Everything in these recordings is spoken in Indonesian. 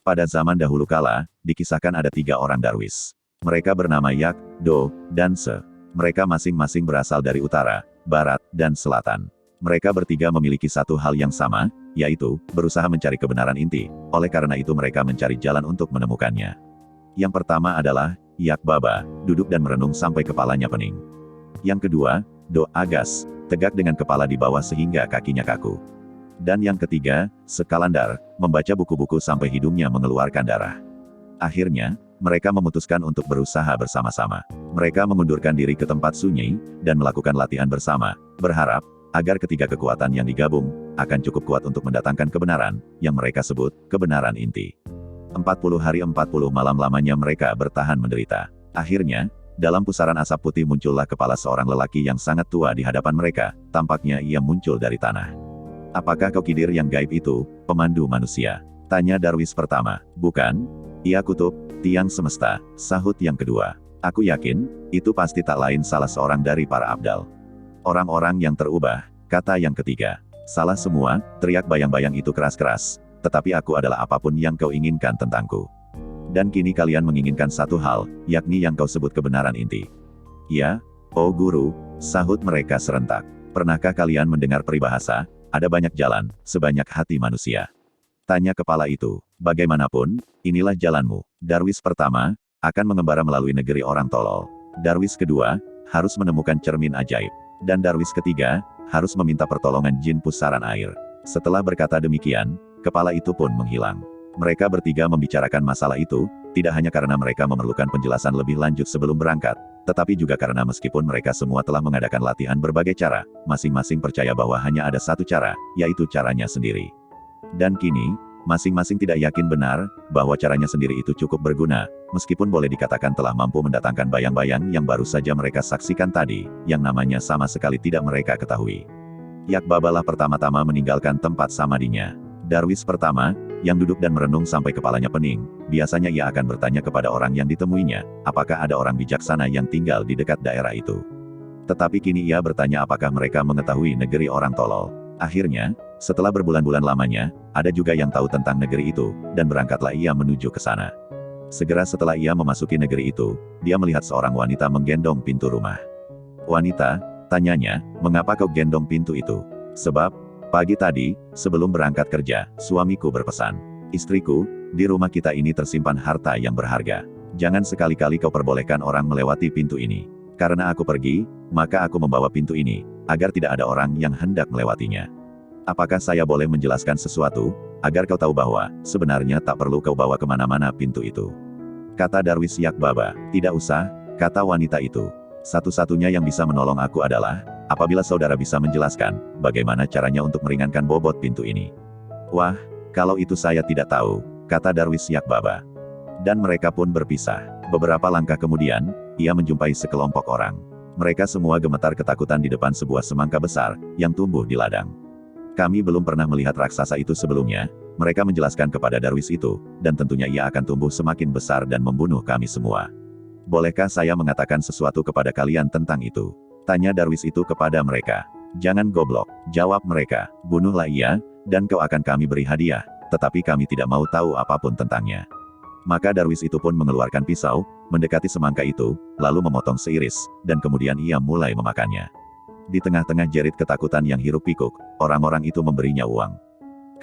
Pada zaman dahulu kala, dikisahkan ada 3 orang darwis. Mereka bernama Yak, Do, dan Se. Mereka masing-masing berasal dari utara, barat, dan selatan. Mereka bertiga memiliki satu hal yang sama, yaitu, berusaha mencari kebenaran inti. Oleh karena itu mereka mencari jalan untuk menemukannya. Yang pertama adalah, Yak Baba, duduk dan merenung sampai kepalanya pening. Yang kedua, Do Agas, tegak dengan kepala di bawah sehingga kakinya kaku. Dan yang ketiga, Sekalandar, membaca buku-buku sampai hidungnya mengeluarkan darah. Akhirnya, mereka memutuskan untuk berusaha bersama-sama. Mereka mengundurkan diri ke tempat sunyi, dan melakukan latihan bersama, berharap, agar ketiga kekuatan yang digabung, akan cukup kuat untuk mendatangkan kebenaran, yang mereka sebut, kebenaran inti. 40 hari 40 malam lamanya mereka bertahan menderita. Akhirnya, dalam pusaran asap putih muncullah kepala seorang lelaki yang sangat tua di hadapan mereka, tampaknya ia muncul dari tanah. "Apakah kau Kidir yang gaib itu, pemandu manusia?" tanya darwis pertama. "Bukan. Ia kutub, tiang semesta," sahut yang kedua. "Aku yakin, itu pasti tak lain salah seorang dari para abdal. Orang-orang yang terubah," kata yang ketiga. "Salah semua," teriak bayang-bayang itu keras-keras. "Tetapi aku adalah apapun yang kau inginkan tentangku. Dan kini kalian menginginkan satu hal, yakni yang kau sebut kebenaran inti." "Ya, oh guru," sahut mereka serentak. "Pernahkah kalian mendengar peribahasa, ada banyak jalan, sebanyak hati manusia?" tanya kepala itu. "Bagaimanapun, inilah jalanmu. Darwis pertama, akan mengembara melalui negeri orang tolol. Darwis kedua, harus menemukan cermin ajaib. Dan darwis ketiga, harus meminta pertolongan jin pusaran air." Setelah berkata demikian, kepala itu pun menghilang. Mereka bertiga membicarakan masalah itu, tidak hanya karena mereka memerlukan penjelasan lebih lanjut sebelum berangkat, tetapi juga karena meskipun mereka semua telah mengadakan latihan berbagai cara, masing-masing percaya bahwa hanya ada satu cara, yaitu caranya sendiri. Dan kini, masing-masing tidak yakin benar, bahwa caranya sendiri itu cukup berguna, meskipun boleh dikatakan telah mampu mendatangkan bayang-bayang yang baru saja mereka saksikan tadi, yang namanya sama sekali tidak mereka ketahui. Yak Babalah pertama-tama meninggalkan tempat samadinya. Darwis pertama, yang duduk dan merenung sampai kepalanya pening, biasanya ia akan bertanya kepada orang yang ditemuinya, apakah ada orang bijaksana yang tinggal di dekat daerah itu. Tetapi kini ia bertanya apakah mereka mengetahui negeri orang tolol. Akhirnya, setelah berbulan-bulan lamanya, ada juga yang tahu tentang negeri itu, dan berangkatlah ia menuju ke sana. Segera setelah ia memasuki negeri itu, dia melihat seorang wanita menggendong pintu rumah. "Wanita," tanyanya, "mengapa kau gendong pintu itu?" "Sebab, pagi tadi, sebelum berangkat kerja, suamiku berpesan, 'Istriku, di rumah kita ini tersimpan harta yang berharga. Jangan sekali-kali kau perbolehkan orang melewati pintu ini. Karena aku pergi, maka aku membawa pintu ini, agar tidak ada orang yang hendak melewatinya. Apakah saya boleh menjelaskan sesuatu, agar kau tahu bahwa, sebenarnya tak perlu kau bawa kemana-mana pintu itu?" Kata darwis Yak Baba. "Tidak usah," kata wanita itu. "Satu-satunya yang bisa menolong aku adalah, apabila saudara bisa menjelaskan, bagaimana caranya untuk meringankan bobot pintu ini." "Wah, kalau itu saya tidak tahu," kata darwis Yak Baba. Dan mereka pun berpisah. Beberapa langkah kemudian, ia menjumpai sekelompok orang. Mereka semua gemetar ketakutan di depan sebuah semangka besar, yang tumbuh di ladang. "Kami belum pernah melihat raksasa itu sebelumnya," mereka menjelaskan kepada darwis itu, "dan tentunya ia akan tumbuh semakin besar dan membunuh kami semua. Bolehkah saya mengatakan sesuatu kepada kalian tentang itu?" tanya darwis itu kepada mereka. "Jangan goblok," jawab mereka. "Bunuhlah ia, dan kau akan kami beri hadiah, tetapi kami tidak mau tahu apapun tentangnya." Maka darwis itu pun mengeluarkan pisau, mendekati semangka itu, lalu memotong seiris, dan kemudian ia mulai memakannya. Di tengah-tengah jerit ketakutan yang hiruk-pikuk, orang-orang itu memberinya uang.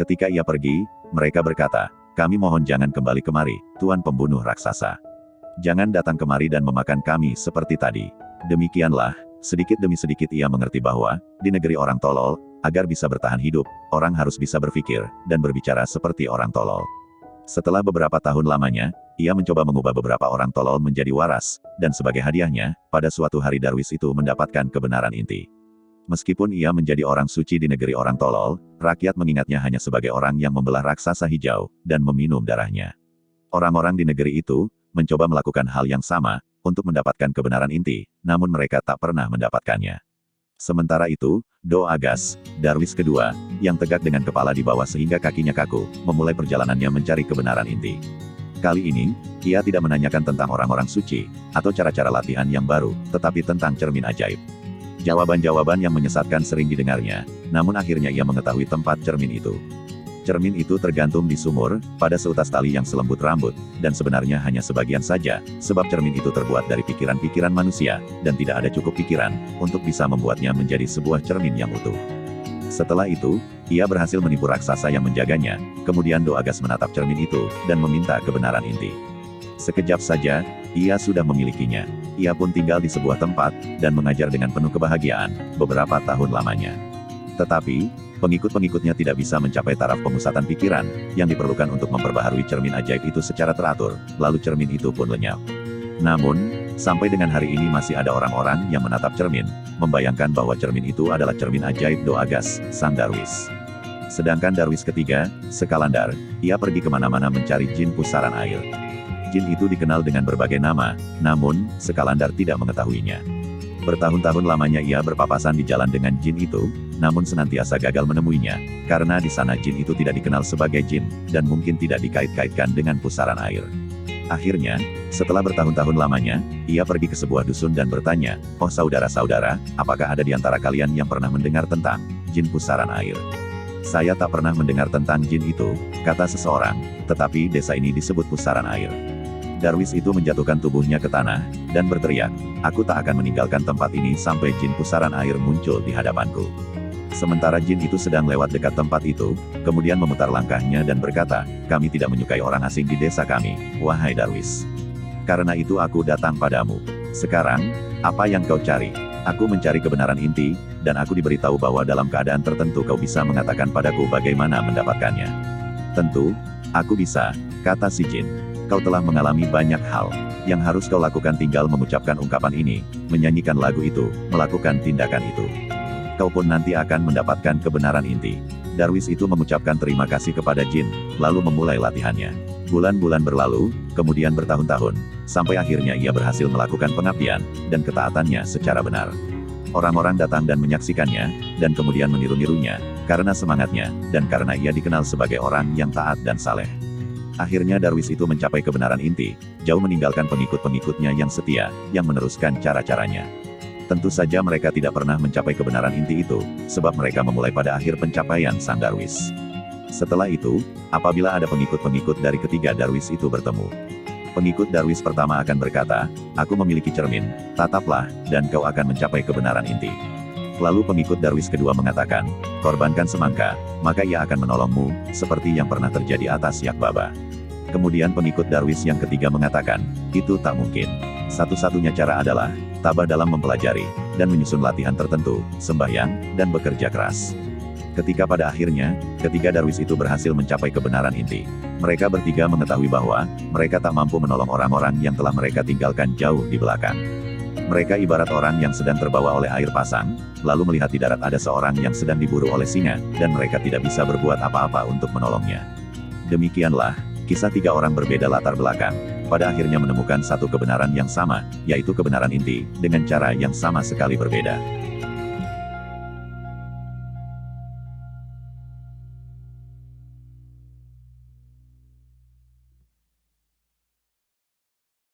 Ketika ia pergi, mereka berkata, "Kami mohon jangan kembali kemari, Tuan pembunuh raksasa. Jangan datang kemari dan memakan kami seperti tadi." Demikianlah, sedikit demi sedikit ia mengerti bahwa, di negeri orang tolol, agar bisa bertahan hidup, orang harus bisa berpikir, dan berbicara seperti orang tolol. Setelah beberapa tahun lamanya, ia mencoba mengubah beberapa orang tolol menjadi waras, dan sebagai hadiahnya, pada suatu hari darwis itu mendapatkan kebenaran inti. Meskipun ia menjadi orang suci di negeri orang tolol, rakyat mengingatnya hanya sebagai orang yang membelah raksasa hijau, dan meminum darahnya. Orang-orang di negeri itu, mencoba melakukan hal yang sama, untuk mendapatkan kebenaran inti, namun mereka tak pernah mendapatkannya. Sementara itu, Do Agas, Darwis kedua, yang tegak dengan kepala di bawah sehingga kakinya kaku, memulai perjalanannya mencari kebenaran inti. Kali ini, ia tidak menanyakan tentang orang-orang suci, atau cara-cara latihan yang baru, tetapi tentang cermin ajaib. Jawaban-jawaban yang menyesatkan sering didengarnya, namun akhirnya ia mengetahui tempat cermin itu. Cermin itu tergantung di sumur, pada seutas tali yang selembut rambut, dan sebenarnya hanya sebagian saja, sebab cermin itu terbuat dari pikiran-pikiran manusia, dan tidak ada cukup pikiran, untuk bisa membuatnya menjadi sebuah cermin yang utuh. Setelah itu, ia berhasil menipu raksasa yang menjaganya, kemudian Do Agas menatap cermin itu, dan meminta kebenaran inti. Sekejap saja, ia sudah memilikinya. Ia pun tinggal di sebuah tempat, dan mengajar dengan penuh kebahagiaan, beberapa tahun lamanya. Tetapi, pengikut-pengikutnya tidak bisa mencapai taraf pemusatan pikiran, yang diperlukan untuk memperbaharui cermin ajaib itu secara teratur, lalu cermin itu pun lenyap. Namun, sampai dengan hari ini masih ada orang-orang yang menatap cermin, membayangkan bahwa cermin itu adalah cermin ajaib Do Agas, sang Darwis. Sedangkan Darwis ketiga, Sekalandar, ia pergi kemana-mana mencari jin pusaran air. Jin itu dikenal dengan berbagai nama, namun, Sekalandar tidak mengetahuinya. Bertahun-tahun lamanya ia berpapasan di jalan dengan jin itu, namun senantiasa gagal menemuinya, karena di sana jin itu tidak dikenal sebagai jin, dan mungkin tidak dikait-kaitkan dengan pusaran air. Akhirnya, setelah bertahun-tahun lamanya, ia pergi ke sebuah dusun dan bertanya, "Oh saudara-saudara, apakah ada di antara kalian yang pernah mendengar tentang jin pusaran air?" "Saya tak pernah mendengar tentang jin itu," kata seseorang, "tetapi desa ini disebut pusaran air." Darwis itu menjatuhkan tubuhnya ke tanah, dan berteriak, "Aku tak akan meninggalkan tempat ini sampai jin pusaran air muncul di hadapanku." Sementara jin itu sedang lewat dekat tempat itu, kemudian memutar langkahnya dan berkata, "Kami tidak menyukai orang asing di desa kami, wahai Darwis. Karena itu aku datang padamu. Sekarang, apa yang kau cari?" "Aku mencari kebenaran inti, dan aku diberitahu bahwa dalam keadaan tertentu kau bisa mengatakan padaku bagaimana mendapatkannya." "Tentu, aku bisa," kata si jin. "Kau telah mengalami banyak hal. Yang harus kau lakukan tinggal mengucapkan ungkapan ini, menyanyikan lagu itu, melakukan tindakan itu. Kau pun nanti akan mendapatkan kebenaran inti." Darwis itu mengucapkan terima kasih kepada jin, lalu memulai latihannya. Bulan-bulan berlalu, kemudian bertahun-tahun, sampai akhirnya ia berhasil melakukan pengabdian, dan ketaatannya secara benar. Orang-orang datang dan menyaksikannya, dan kemudian meniru-nirunya, karena semangatnya, dan karena ia dikenal sebagai orang yang taat dan saleh. Akhirnya Darwis itu mencapai kebenaran inti, jauh meninggalkan pengikut-pengikutnya yang setia, yang meneruskan cara-caranya. Tentu saja mereka tidak pernah mencapai kebenaran inti itu, sebab mereka memulai pada akhir pencapaian sang Darwis. Setelah itu, apabila ada pengikut-pengikut dari ketiga Darwis itu bertemu, pengikut Darwis pertama akan berkata, "Aku memiliki cermin, tataplah, dan kau akan mencapai kebenaran inti." Lalu pengikut Darwis kedua mengatakan, "Korbankan semangka, maka ia akan menolongmu, seperti yang pernah terjadi atas Yak Baba." Kemudian pengikut Darwis yang ketiga mengatakan, "Itu tak mungkin. Satu-satunya cara adalah tabah dalam mempelajari, dan menyusun latihan tertentu, sembahyang, dan bekerja keras." Ketika pada akhirnya, ketiga Darwis itu berhasil mencapai kebenaran inti, mereka bertiga mengetahui bahwa mereka tak mampu menolong orang-orang yang telah mereka tinggalkan jauh di belakang. Mereka ibarat orang yang sedang terbawa oleh air pasang, lalu melihat di darat ada seorang yang sedang diburu oleh singa, dan mereka tidak bisa berbuat apa-apa untuk menolongnya. Demikianlah, kisah tiga orang berbeda latar belakang, pada akhirnya menemukan satu kebenaran yang sama, yaitu kebenaran inti, dengan cara yang sama sekali berbeda.